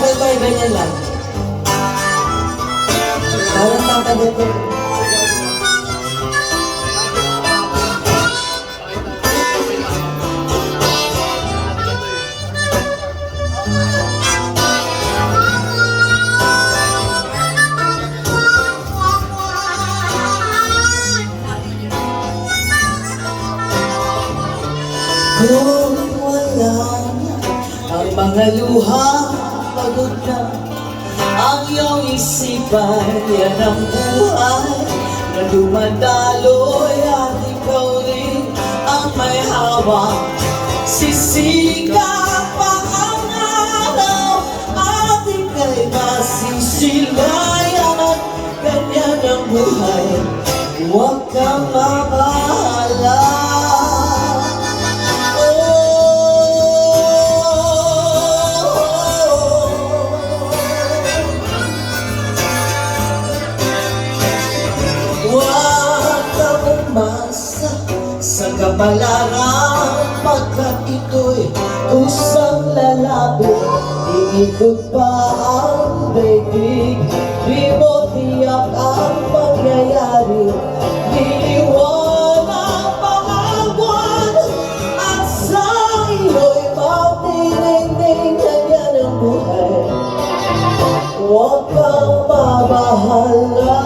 Tagal pa yung ganyan lang. Parang tatagal ko. Kung wala na ang mga luha, pagod na ang iyong isipan. Yan ang buhay na dumadaloy at ikaw rin ang may hawak. Sisikap pa ang araw at ika'y masisilayan. Ganyan ang buhay, huwag kang mabahala. Sa kapalaran, pagkat ito'y usang lalabit, iikot pa ang daigdig, di mo tiyak ang pangyayari. Liliwanag pa ang buwan, at sa iyo'y magdinigdig. Ganyan ang buhay, huwag kang mabahala.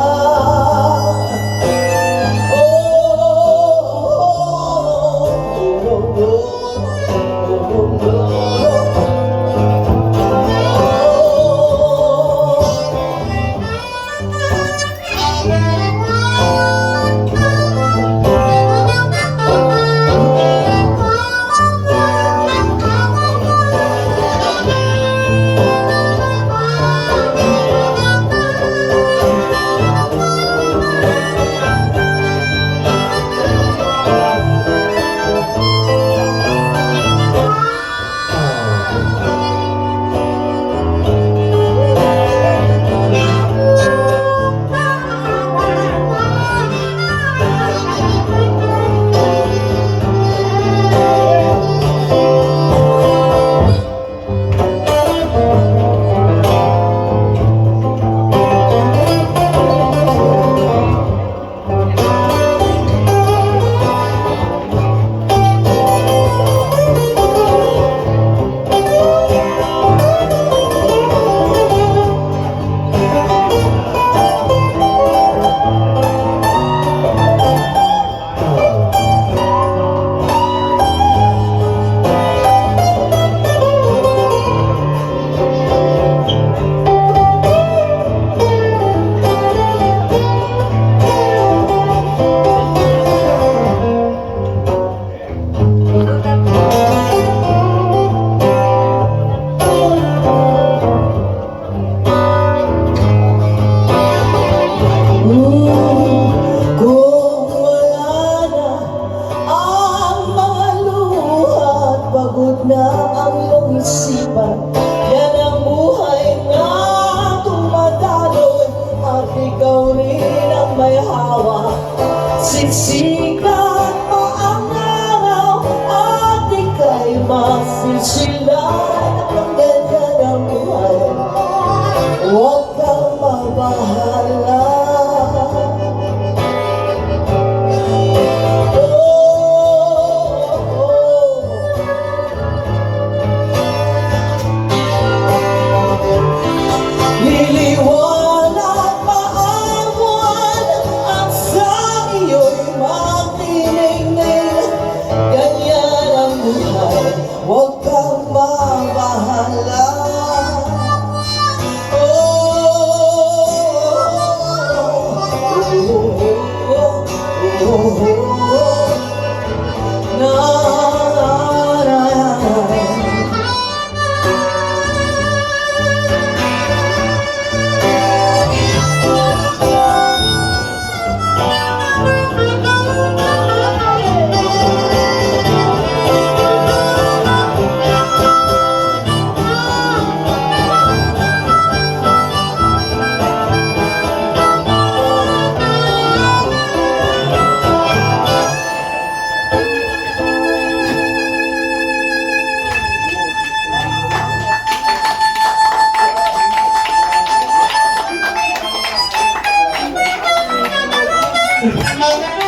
Thank you.